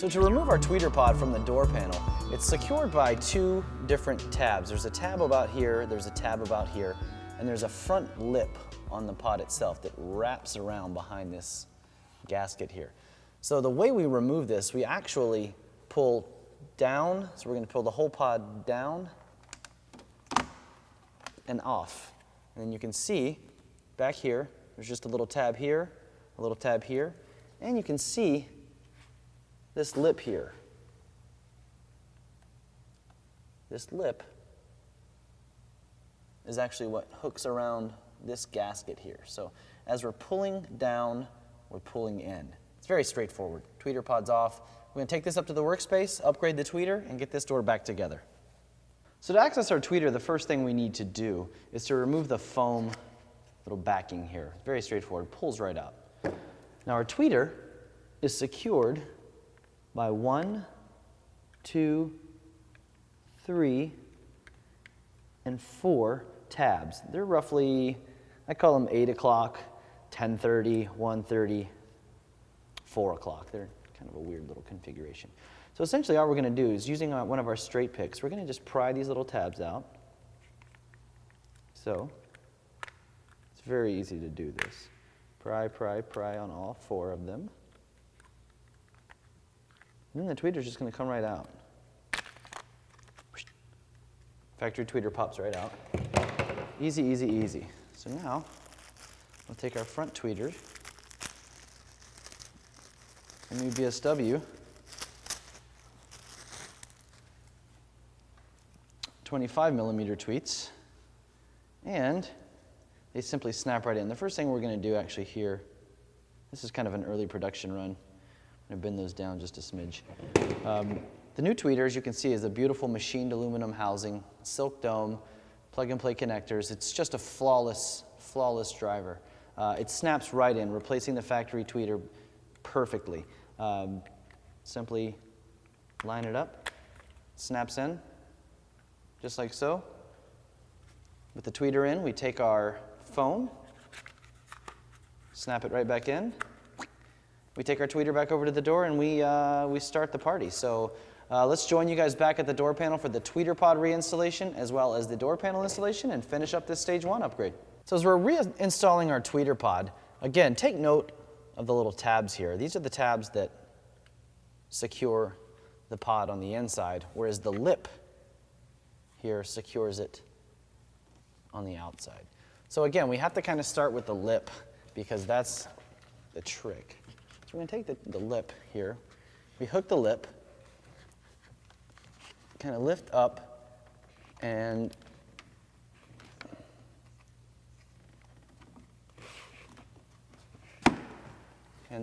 So to remove our tweeter pod from the door panel, it's secured by two different tabs. There's a tab about here, there's a tab about here, and there's a front lip on the pod itself that wraps around behind this gasket here. So the way we remove this, we actually pull down, so we're going to pull the whole pod down and off. And then you can see back here, there's just a little tab here, a little tab here, and you can see this lip here. This lip is actually what hooks around this gasket here. So as we're pulling down, we're pulling in. It's very straightforward. Tweeter pod's off. We're going to take this up to the workspace, upgrade the tweeter, and get this door back together. So to access our tweeter, the first thing we need to do is to remove the foam little backing here. It's very straightforward. It pulls right out. Now our tweeter is secured by 1, 2, 3, and 4 tabs. They're roughly, I call them 8 o'clock, 10:30, 1:30, 4 o'clock. They're kind of a weird little configuration. So essentially all we're going to do is, using one of our straight picks, we're going to just pry these little tabs out. So it's very easy to do this. Pry, pry, pry on all 4 of them. And then the tweeter's just going to come right out. Factory tweeter pops right out. Easy, easy, easy. So now we'll take our front tweeter, a new BSW, 25mm tweets, and they simply snap right in. The first thing we're going to do actually here, this is kind of an early production run. I'm going to bend those down just a smidge. The new tweeter, as you can see, is a beautiful machined aluminum housing, silk dome, plug-and-play connectors. It's just a flawless, flawless driver. It snaps right in, replacing the factory tweeter perfectly. Simply line it up, snaps in, just like so. With the tweeter in, we take our phone, snap it right back in. We take our tweeter back over to the door, and we start the party. So let's join you guys back at the door panel for the tweeter pod reinstallation, as well as the door panel installation, and finish up this stage 1 upgrade. So as we're reinstalling our tweeter pod, again, take note of the little tabs here. These are the tabs that secure the pod on the inside, whereas the lip here secures it on the outside. So again, we have to kind of start with the lip, because that's the trick. So we're going to take the lip here. We hook the lip, kind of lift up, and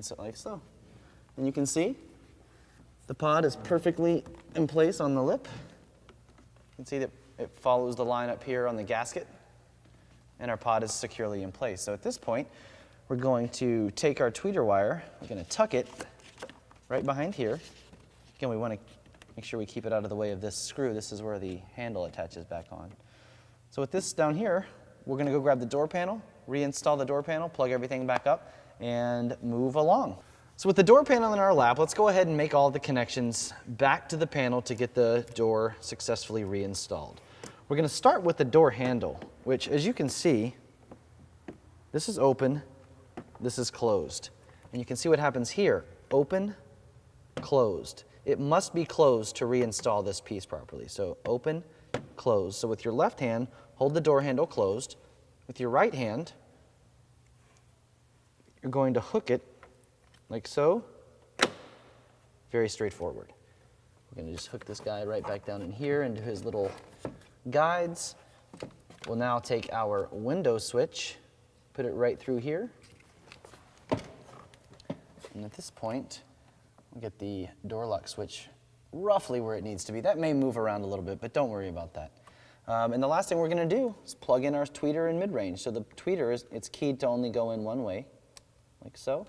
so like so. And you can see the pod is perfectly in place on the lip. You can see that it follows the line up here on the gasket, and our pod is securely in place. So at this point, we're going to take our tweeter wire, we're going to tuck it right behind here. Again, we want to make sure we keep it out of the way of this screw. This is where the handle attaches back on. So with this down here, we're going to go grab the door panel, reinstall the door panel, plug everything back up, and move along. So with the door panel in our lap, let's go ahead and make all the connections back to the panel to get the door successfully reinstalled. We're going to start with the door handle, which, as you can see, this is open, this is closed. And you can see what happens here. Open, closed. It must be closed to reinstall this piece properly. So open, closed. So with your left hand, hold the door handle closed. With your right hand, you're going to hook it like so. Very straightforward. We're going to just hook this guy right back down in here into his little guides. We'll now take our window switch, put it right through here. And at this point, we'll get the door lock switch roughly where it needs to be. That may move around a little bit, but don't worry about that. And the last thing we're going to do is plug in our tweeter in mid-range. So the tweeter, it's keyed to only go in one way, like so.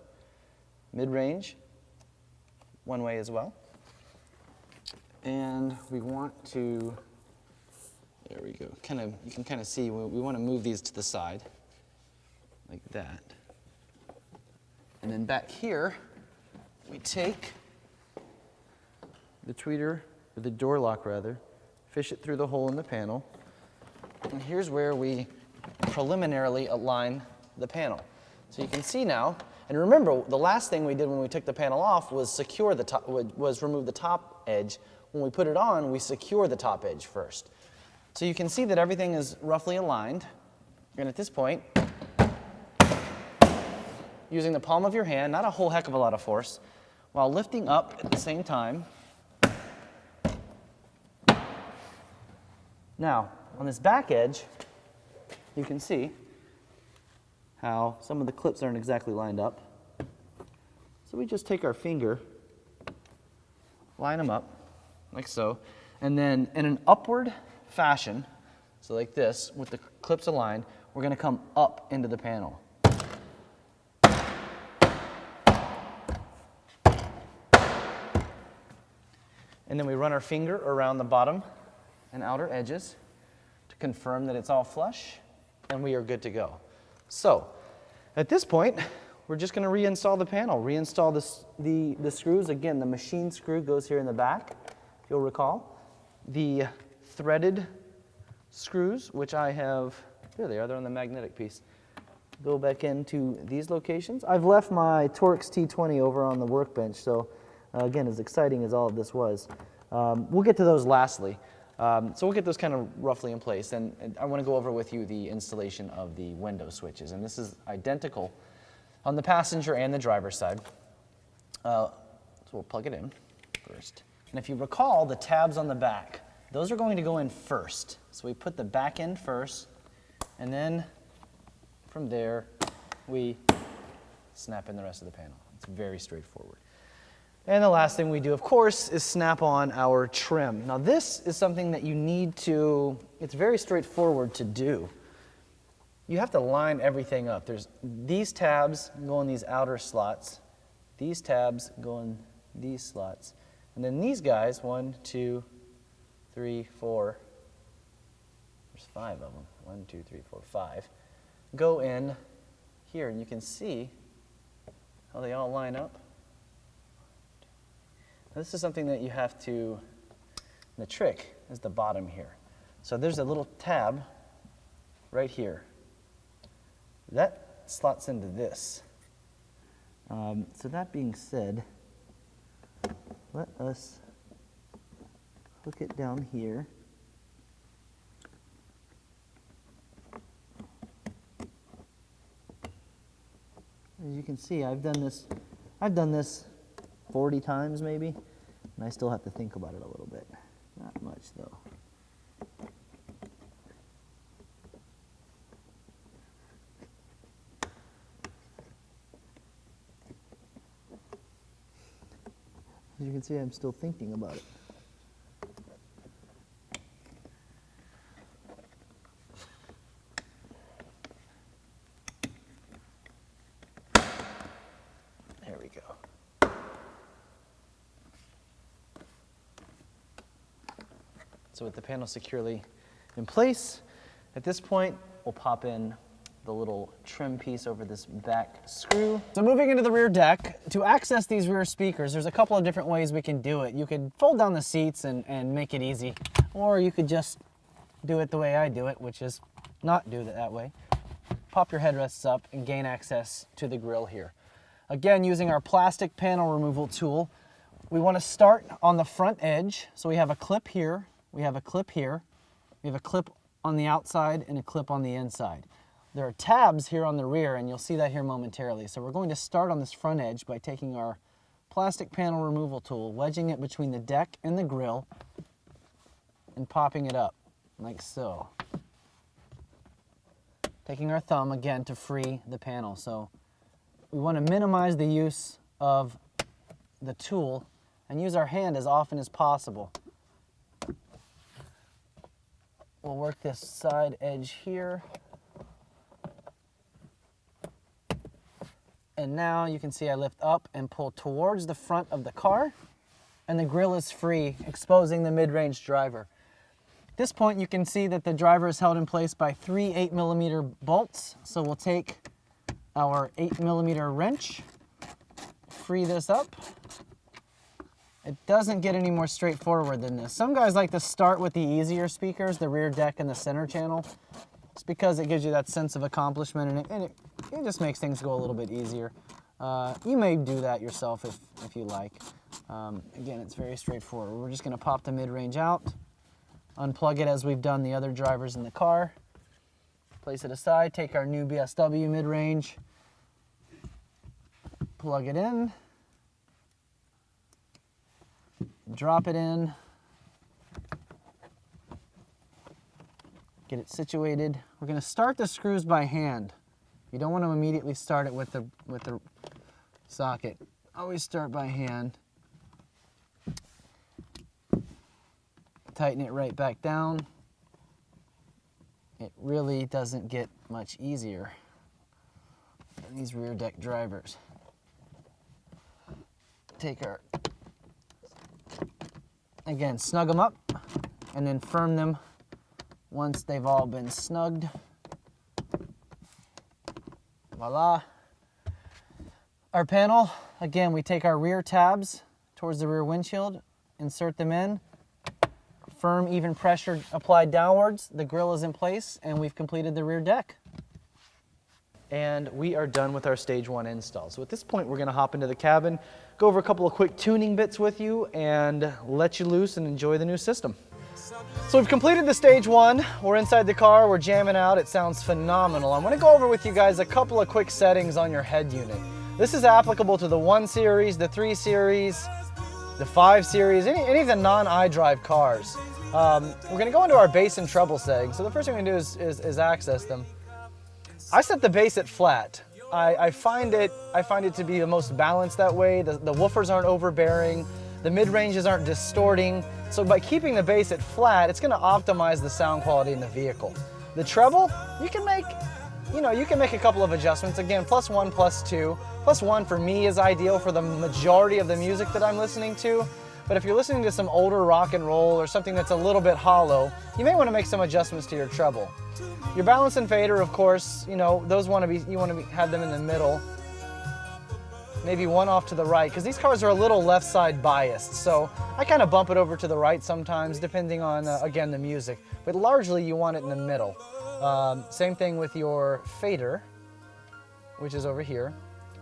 Mid-range, one way as well. And we want to, there we go, you can kind of see, we want to move these to the side, like that. And then back here, we take the tweeter, or the door lock rather, fish it through the hole in the panel. And here's where we preliminarily align the panel. So you can see now, and remember, the last thing we did when we took the panel off was secure the top, was remove the top edge. When we put it on, we secure the top edge first. So you can see that everything is roughly aligned. And at this point, using the palm of your hand, not a whole heck of a lot of force, while lifting up at the same time. Now, on this back edge, you can see how some of the clips aren't exactly lined up. So we just take our finger, line them up, like so, and then in an upward fashion, so like this, with the clips aligned, we're going to come up into the panel. And then we run our finger around the bottom and outer edges to confirm that it's all flush, and we are good to go. So, at this point, we're just going to reinstall the panel. Reinstall the screws. Again, the machine screw goes here in the back, if you'll recall. The threaded screws, which I have, there they are, they're on the magnetic piece, go back into these locations. I've left my Torx T20 over on the workbench, so again, as exciting as all of this was. We'll get to those lastly. So we'll get those kind of roughly in place, and I want to go over with you the installation of the window switches, and this is identical on the passenger and the driver's side. So we'll plug it in first. And if you recall, the tabs on the back, those are going to go in first. So we put the back end first, and then from there, we snap in the rest of the panel. It's very straightforward. And the last thing we do, of course, is snap on our trim. Now this is something that you need to, it's very straightforward to do. You have to line everything up. There's these tabs go in these outer slots. These tabs go in these slots. And then these guys, 1, 2, 3, 4, there's 5 of them. 1, 2, 3, 4, 5. Go in here, and you can see how they all line up. This is something that you have to, the trick is the bottom here. So there's a little tab right here. That slots into this. So that being said, let us hook it down here. As you can see, I've done this 40 times maybe, and I still have to think about it a little bit. Not much though. As you can see, I'm still thinking about it. There we go. So with the panel securely in place, at this point, we'll pop in the little trim piece over this back screw. So moving into the rear deck, to access these rear speakers, there's a couple of different ways we can do it. You could fold down the seats and make it easy, or you could just do it the way I do it, which is not do it that way. Pop your headrests up and gain access to the grille here. Again, using our plastic panel removal tool, we want to start on the front edge. So we have a clip here, we have a clip here, we have a clip on the outside and a clip on the inside. There are tabs here on the rear, and you'll see that here momentarily. So we're going to start on this front edge by taking our plastic panel removal tool, wedging it between the deck and the grille, and popping it up, like so. Taking our thumb, again, to free the panel. So we want to minimize the use of the tool and use our hand as often as possible. We'll work this side edge here. And now you can see I lift up and pull towards the front of the car, and the grille is free, exposing the mid-range driver. At this point, you can see that the driver is held in place by 3 8mm bolts. So we'll take our 8mm wrench, free this up, It doesn't get any more straightforward than this. Some guys like to start with the easier speakers, the rear deck and the center channel. It's because it gives you that sense of accomplishment, and it just makes things go a little bit easier. You may do that yourself if you like. Again, it's very straightforward. We're just going to pop the mid-range out, unplug it as we've done the other drivers in the car, place it aside, take our new BMW mid-range, plug it in, drop it in, get it situated. We're going to start the screws by hand. You don't want to immediately start it with the socket. Always start by hand. Tighten it right back down. It really doesn't get much easier than these rear deck drivers. Take our, again, snug them up and then firm them once they've all been snugged. Voila. Our panel, again, we take our rear tabs towards the rear windshield, insert them in, firm, even pressure applied downwards, the grille is in place, and we've completed the rear deck. And we are done with our stage 1 install. So at this point, we're gonna hop into the cabin, go over a couple of quick tuning bits with you, and let you loose and enjoy the new system. So we've completed the stage 1. We're inside the car, we're jamming out. It sounds phenomenal. I'm gonna go over with you guys a couple of quick settings on your head unit. This is applicable to the 1 Series, the 3 Series, the 5 Series, any of the non-iDrive cars. We're gonna go into our bass and treble settings. So the first thing we're gonna do is access them. I set the bass at flat. I find it to be the most balanced that way. The woofers aren't overbearing, the mid-ranges aren't distorting. So by keeping the bass at flat, it's gonna optimize the sound quality in the vehicle. The treble, you can make a couple of adjustments. Again, +1, +2. +1 for me is ideal for the majority of the music that I'm listening to. But if you're listening to some older rock and roll or something that's a little bit hollow, you may want to make some adjustments to your treble. Your balance and fader, of course, you want to have them in the middle. Maybe one off to the right, because these cars are a little left side biased. So I kind of bump it over to the right sometimes, depending on, again, the music. But largely you want it in the middle. Same thing with your fader, which is over here.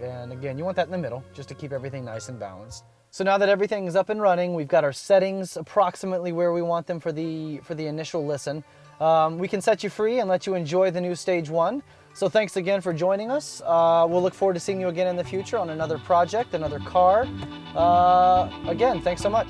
And again, you want that in the middle, just to keep everything nice and balanced. So now that everything is up and running, we've got our settings approximately where we want them for the initial listen. We can set you free and let you enjoy the new stage 1. So thanks again for joining us. We'll look forward to seeing you again in the future on another project, another car. Again, thanks so much.